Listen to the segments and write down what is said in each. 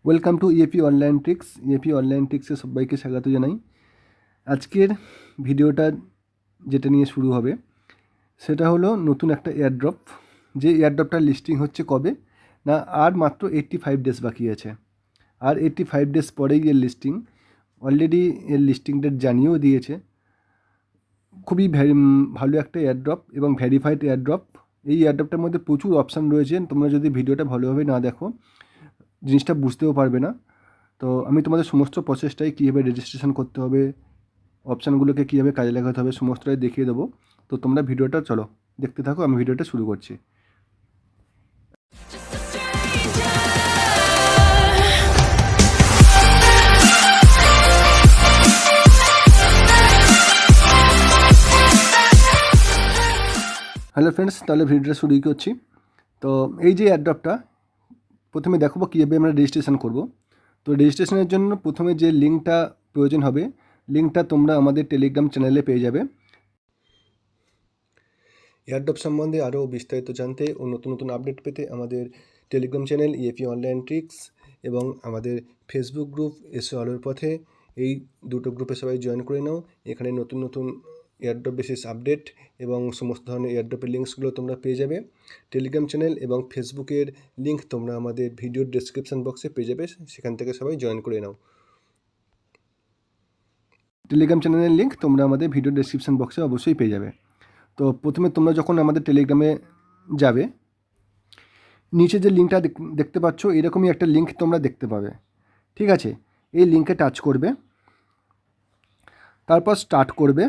Welcome to E A P online tricks. E A P online ট্রিক্সে সবাইকে স্বাগত জানাই। আজকের ভিডিওটা যেটা নিয়ে শুরু হবে সেটা হলো নতুন একটা এয়ারড্রপ। যে এয়ারড্রপটার লিস্টিং হচ্ছে কবে না, আর মাত্র 85 ডেজ বাকি আছে। আর 85 ডেজ পরেই এর লিস্টিং। অলরেডি এর লিস্টিং ডেট জানিয়েও দিয়েছে। খুবই ভালো একটা এয়ারড্রপ এবং ভেরিফাইড এয়ারড্রপ। এই এয়ারড্রপটার মধ্যে প্রচুর অপশান রয়েছে। তোমরা যদি ভিডিওটা ভালোভাবে না দেখো জিনিসটা বুঝতেও পারবে না। তো আমি তোমাদের সমস্ত প্রসেসটাই কীভাবে রেজিস্ট্রেশন করতে হবে, অপশানগুলোকে কীভাবে কাজে লাগাতে হবে সমস্তটাই দেখিয়ে দেবো। তো তোমরা ভিডিওটা চলো দেখতে থাকো, আমি ভিডিওটা শুরু করছি। হ্যালো ফ্রেন্ডস, তাহলে ভিডিওটা শুরুই করছি। তো এই যে এয়ারড্রপটা প্রথমে দেখাবো কীভাবে আমরা রেজিস্ট্রেশন করব। তো রেজিস্ট্রেশনের জন্য প্রথমে যে লিঙ্কটা প্রয়োজন হবে, লিঙ্কটা তোমরা আমাদের টেলিগ্রাম চ্যানেলে পেয়ে যাবে। এয়ারড্রপ সম্বন্ধে আরও বিস্তারিত জানতে ও নতুন নতুন আপডেট পেতে আমাদের Telegram channel EAP online tricks এবং আমাদের ফেসবুক গ্রুপ এসো আলোর পথে, এই দুটো গ্রুপে সবাই জয়েন করে নাও। এখানে নতুন নতুন এয়ারড্রপ বেসিস আপডেট এবং সমস্ত ধরনের এয়ারড্রপের লিঙ্কসগুলো তোমরা পেয়ে যাবে। টেলিগ্রাম চ্যানেল এবং ফেসবুকের লিঙ্ক তোমরা আমাদের ভিডিওর ডেসক্রিপশন বক্সে পেয়ে যাবে, সেখান থেকে সবাই জয়েন করে নাও। টেলিগ্রাম চ্যানেলের লিঙ্ক তোমরা আমাদের ভিডিও ডেসক্রিপশন বক্সে অবশ্যই পেয়ে যাবে। তো প্রথমে তোমরা যখন আমাদের টেলিগ্রামে যাবে, নিচে যে লিঙ্কটা দেখতে পাচ্ছ এরকমই একটা লিঙ্ক তোমরা দেখতে পাবে। ঠিক আছে, এই লিঙ্কে টাচ করবে, তারপর স্টার্ট করবে।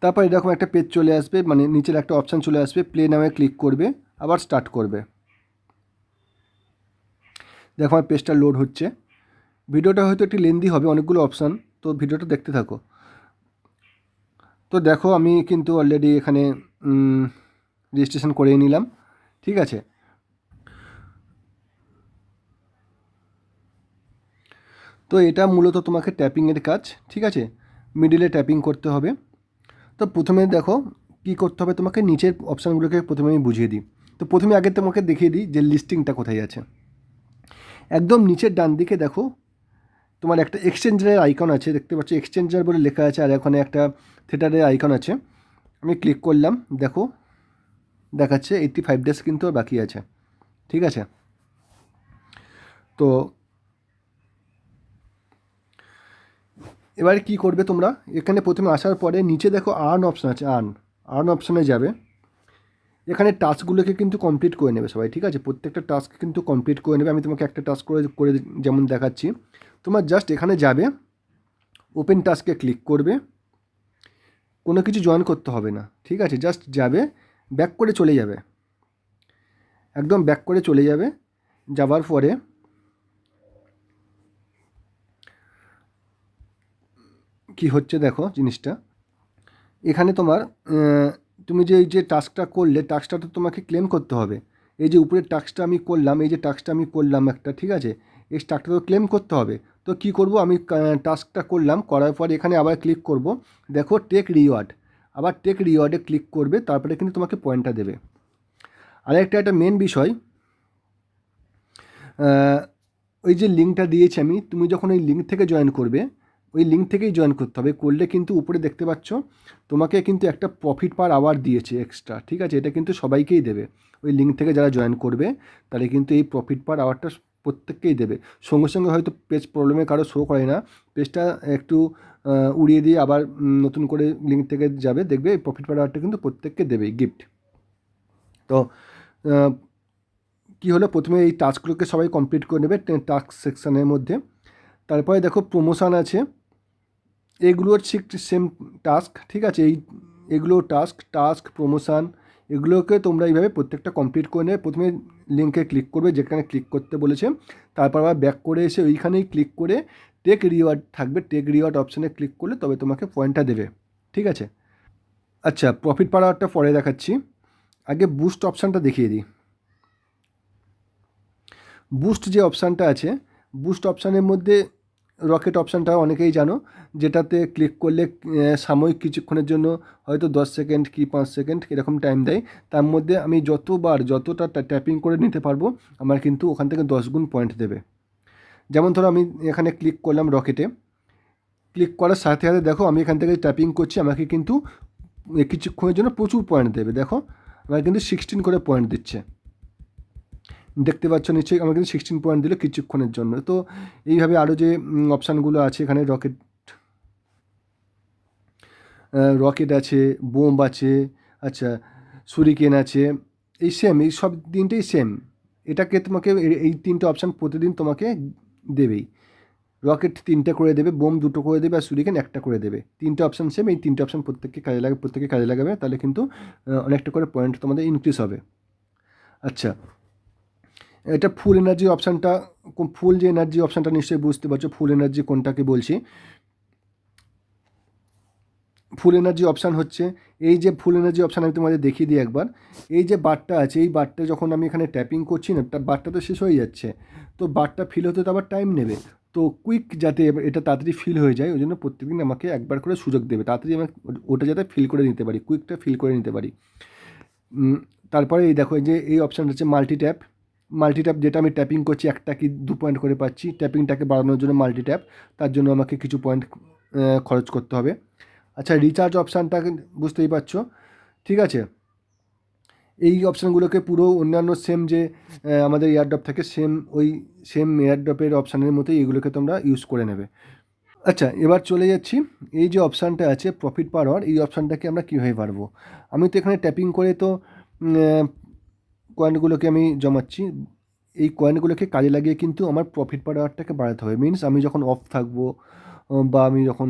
তারপর এরকম একটা পেজ চলে আসবে, মানে নিচের একটা অপশান চলে আসবে, প্লে নামে ক্লিক করবে, আবার স্টার্ট করবে। দেখো আমার পেজটা লোড হচ্ছে। ভিডিওটা হয়তো একটু লেন্দি হবে, অনেকগুলো অপশান, তো ভিডিওটা দেখতে থাকো। তো দেখো আমি কিন্তু অলরেডি এখানে রেজিস্ট্রেশন করেই নিলাম। ঠিক আছে, তো এটা মূলত তোমাকে ট্যাপিংয়ের কাজ। ঠিক আছে, মিডিলে ট্যাপিং করতে হবে। তো প্রথমে দেখো কী করতে হবে, তোমাকে নিচের অপশানগুলোকে প্রথমে আমি বুঝিয়ে দিই। তো প্রথমে আগে তোমাকে দেখিয়ে দিই যে লিস্টিংটা কোথায় আছে। একদম নিচের ডান দিকে দেখো তোমার একটা এক্সচেঞ্জারের আইকন আছে, দেখতে পাচ্ছ এক্সচেঞ্জার বলে লেখা আছে, আর এখানে একটা থিয়েটারের আইকন আছে। আমি ক্লিক করলাম, দেখো দেখাচ্ছে 85 ডেজ কিন্তু বাকি আছে। ঠিক আছে, তো এবারে কি করবে তোমরা, এখানে প্রথমে আসার পরে নিচে দেখো আর্ন অপশান আছে, আর্ন অপশানে যাবে। এখানে টাস্কগুলোকে কিন্তু কমপ্লিট করে নেবে সবাই। ঠিক আছে, প্রত্যেকটা টাস্ক কিন্তু কমপ্লিট করে নেবে। আমি তোমাকে একটা টাস্ক করে যেমন দেখাচ্ছি। তোমার জাস্ট এখানে যাবে, ওপেন টাস্কে ক্লিক করবে, কোনো কিছু জয়েন করতে হবে না। ঠিক আছে, জাস্ট যাবে, ব্যাক করে চলে যাবে, একদম ব্যাক করে চলে যাবে। যাওয়ার পরে কি হচ্ছে দেখো জিনিসটা, এখানে তোমার তুমি যে এই যে টাস্কটা করলে, টাস্কটা তো তোমাকে ক্লেম করতে হবে। এই যে উপরের টাস্কটা আমি করলাম, এই যে টাস্কটা আমি করলাম একটা, ঠিক আছে, এই টাস্কটা তো ক্লেম করতে হবে। তো কি করব, আমি টাস্কটা করলাম, করার পর এখানে আবার ক্লিক করব, দেখো টেক রিওয়ার্ড, আবার টেক রিওয়ার্ডে ক্লিক করবে, তারপরে কিন্তু তোমাকে পয়েন্টটা দেবে। আর একটা মেন বিষয়, ওই যে লিঙ্কটা দিয়েছি আমি, তুমি যখন ওই লিঙ্ক থেকে জয়েন করবে, ওই লিঙ্ক থেকেই জয়েন করতে হবে। করলে কিন্তু উপরে দেখতে পাচ্ছ তোমাকে কিন্তু একটা প্রফিট পার আওয়ার দিয়েছে এক্সট্রা। ঠিক আছে, এটা কিন্তু সবাইকেই দেবে। ওই লিঙ্ক থেকে যারা জয়েন করবে তাহলে কিন্তু এই প্রফিট পার আওয়ারটা প্রত্যেককেই দেবে। সঙ্গে সঙ্গে হয়তো পেজ প্রবলেমে কারো শো করে না, পেজটা একটু উড়িয়ে দিয়ে আবার নতুন করে লিঙ্ক থেকে যাবে, দেখবে এই প্রফিট পার আওয়ারটা কিন্তু প্রত্যেককে দেবে গিফট। তো কী হলো, প্রথমে এই টাস্কগুলোকে সবাই কমপ্লিট করে নেবে টাস্ক সেকশানের মধ্যে। তারপরে দেখো প্রমোশন আছে, এগুলোর ঠিক সেম টাস্ক। ঠিক আছে, এগুলো টাস্ক প্রমোশন, এগুলোকে তোমরা এইভাবে প্রত্যেকটা কমপ্লিট করে নেবে। প্রথমে লিঙ্কে ক্লিক করবে যেখানে ক্লিক করতে বলেছে, তারপর আবার ব্যাক করে এসে ওইখানেই ক্লিক করে টেক রিওয়ার্ড থাকবে, টেক রিওয়ার্ড অপশানে ক্লিক করলে তবে তোমাকে পয়েন্টটা দেবে। ঠিক আছে, আচ্ছা প্রফিট পার আওয়ারটা পরে দেখাচ্ছি, আগে বুস্ট অপশানটা দেখিয়ে দিই। বুস্ট যে অপশানটা আছে, বুস্ট অপশানের মধ্যে রকেট অপশানটা অনেকেই জানো, যেটাতে ক্লিক করলে সাময়িক কিছুক্ষণের জন্য হয়তো 10 সেকেন্ড কি 5 সেকেন্ড এরকম টাইম দেয়। তার মধ্যে আমি যতটা ট্যাপিং করে নিতে পারবো আমার কিন্তু ওখান থেকে 10 গুণ পয়েন্ট দেবে। যেমন ধরো আমি এখানে ক্লিক করলাম রকেটে, ক্লিক করার সাথে সাথে দেখো আমি এখান থেকে ট্যাপিং করছি, আমাকে কিন্তু কিছুক্ষণের জন্য প্রচুর পয়েন্ট দেবে। দেখো আমার কিন্তু 16 করে পয়েন্ট দিচ্ছে, দেখতে পাচ্ছ নিশ্চয়ই আমার কিন্তু 16 পয়েন্ট দিল কিছুক্ষণের জন্য। তো এইভাবে আরও যে অপশানগুলো আছে এখানে রকেট আছে, বোম আছে, আচ্ছা সুরিকেন আছে, এই সব তিনটেই সেম। এটাকে তোমাকে এই তিনটে অপশান প্রতিদিন তোমাকে দেবেই। রকেট 3টে করে দেবে, বোম 2টো করে দেবে, আর সুরিকেন 1টা করে দেবে। 3টে অপশান সেম, এই 3টে অপশান প্রত্যেকে কাজে লাগাবে, তাহলে কিন্তু অনেকটা করে পয়েন্ট তোমাদের ইনক্রিজ হবে। আচ্ছা, এটা ফুল এনার্জি অপশানটা, ফুল যে এনার্জি অপশানটা নিশ্চয়ই বুঝতে পারছো ফুল এনার্জি কোনটাকে বলছি। ফুল এনার্জি অপশান হচ্ছে এই যে ফুল এনার্জি অপশান আমি তোমাদের দেখিয়ে দিই একবার। এই যে বারটা আছে, এই বারটা যখন আমি এখানে ট্যাপিং করছি না, বারটা তো শেষ হয়ে যাচ্ছে, তো বারটা ফিল হতে তো আবার টাইম নেবে। তো কুইক যাতে এটা তাড়াতাড়ি ফিল হয়ে যায়, ওই জন্য প্রত্যেকদিন আমাকে একবার করে সুযোগ দেবে, তাড়াতাড়ি আমি ওটা যাতে ফিল করে নিতে পারি, কুইকটা ফিল করে নিতে পারি। তারপরে এই দেখো যে এই অপশানটা হচ্ছে মাল্টি ট্যাপ, যেটা আমি ট্যাপিং করছি 1টা কি 2 পয়েন্ট করে পাচ্ছি। ট্যাপিংটাকে বাড়ানোর জন্য মাল্টি ট্যাপ, তার জন্য আমাকে কিছু পয়েন্ট খরচ করতে হবে। আচ্ছা, রিচার্জ অপশানটা বুঝতেই পারছো, ঠিক আছে। এই অপশানগুলোকে পুরো অন্যান্য সেম যে আমাদের এয়ারড্রপ থাকে সেম এয়ারড্রপের অপশানের মতোই এগুলোকে তোমরা ইউজ করে নেবে। আচ্ছা, এবার চলে যাচ্ছি এই যে অপশানটা আছে প্রফিট পার আওয়ার, এই অপশানটাকে আমরা কীভাবে পারবো। আমি তো এখানে ট্যাপিং করে তো কয়েনগুলোকে আমি জমাচ্ছি, এই কয়েনগুলোকে কাজে লাগিয়ে কিন্তু আমার প্রফিট পার আওয়ারটাকে বাড়াতে হবে। মিনস আমি যখন অফ থাকবো বা আমি যখন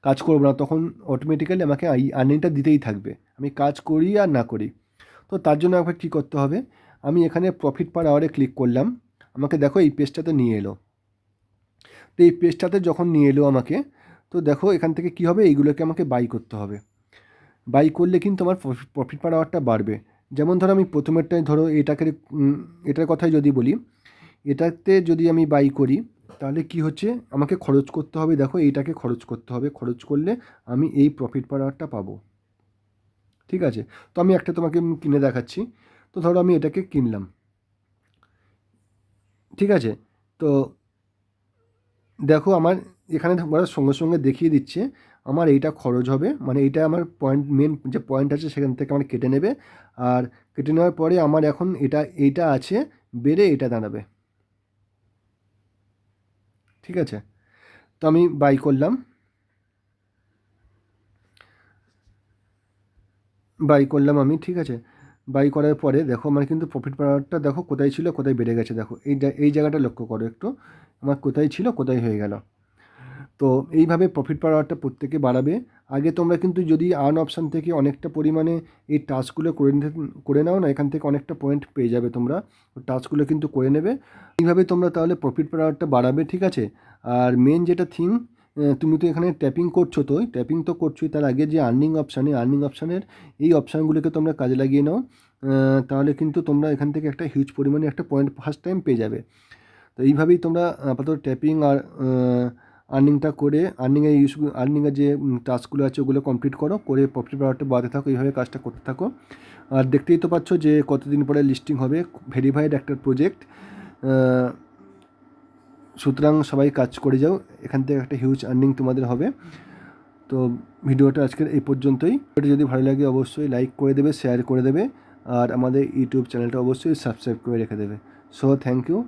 কাজ করবো না, তখন অটোমেটিক্যালি আমাকে এই আর্নিংটা দিতেই থাকবে, আমি কাজ করি আর না করি। তো তার জন্য আমাকে কী করতে হবে, আমি এখানে প্রফিট পার আওয়ারে ক্লিক করলাম, আমাকে দেখো এই পেজটাতে নিয়ে এলো। তো এই পেজটাতে যখন নিয়ে এলো আমাকে, তো দেখো এখান থেকে কী হবে, এইগুলোকে আমাকে বাই করতে হবে। বাই করলে কিন্তু আমার প্রফিট পার আওয়ারটা বাড়বে। যেমন ধরো আমি প্রথমেরটাই ধরো এটার কথাই যদি বলি, এটাতে যদি আমি বাই করি তাহলে কি হচ্ছে, আমাকে খরচ করতে হবে, দেখো এইটাকে খরচ করতে হবে, খরচ করলে আমি এই প্রফিট পার আওয়ারটা পাবো, ঠিক আছে। তো আমি একটা তোমাকে কিনে দেখাচ্ছি। তো ধরো আমি এটাকে কিনলাম, ঠিক আছে। তো দেখো আমার এখানে সঙ্গে সঙ্গে দেখিয়ে দিচ্ছে আমার এইটা খরচ হবে, মানে এইটা আমার মেন যে পয়েন্ট আছে সেখান থেকে আমার কেটে নেবে, আর কেটে নেওয়ার পরে আমার এখন এইটা আছে বেড়ে এটা দাঁড়াবে, ঠিক আছে। তো আমি বাই করলাম, আমি, ঠিক আছে। বাই করার পরে দেখো আমার কিন্তু প্রফিট পাওয়ারটা দেখো কোথায় ছিল কোথায় বেড়ে গেছে, দেখো এই জায়গাটা লক্ষ্য করো একটু, আমার কোথায় ছিল কোথায় হয়ে গেল। তো এইভাবে প্রফিট পার আওয়ারটা প্রত্যেকে বাড়াবে। আগে তোমরা কিন্তু যদি আর্ন অপশান থেকে অনেকটা পরিমাণে এই টাস্কগুলো করে নাও না, এখান থেকে অনেকটা পয়েন্ট পেয়ে যাবে তোমরা, টাস্কগুলো কিন্তু করে নেবে। এইভাবে তোমরা তাহলে প্রফিট পার আওয়ারটা বাড়াবে, ঠিক আছে। আর মেন যেটা থিং, তুমি তো এখানে ট্যাপিং করছো, তো ট্যাপিং তো করছোই, তার আগে যে আর্নিং অপশানের এই অপশানগুলোকে তোমরা কাজে লাগিয়ে নাও, তাহলে কিন্তু তোমরা এখান থেকে একটা হিউজ পরিমাণে একটা পয়েন্ট ফার্স্ট টাইম পেয়ে যাবে। তো এইভাবেই তোমরা আপাতত ট্যাপিং আর আর্নিংটা করে আর্নিংয়ের যে টাস্কগুলো আছে ওগুলো কমপ্লিট করে প্রফিট পাওয়ারটা বাড়াতে থাকো, এইভাবে কাজটা করতে থাকো। আর দেখতেই তো পাচ্ছ যে কতদিন পরে লিস্টিং হবে, ভেরিফাইড একটা প্রজেক্ট, সুতরাং সবাই কাজ করে যাও, এখান থেকে একটা হিউজ আর্নিং তোমাদের হবে। তো ভিডিওটা আজকের এই পর্যন্তই। ভিডিওটা যদি ভালো লাগে অবশ্যই লাইক করে দেবে, শেয়ার করে দেবে, আর আমাদের ইউটিউব চ্যানেলটা অবশ্যই সাবস্ক্রাইব করে রেখে দেবে। So thank you.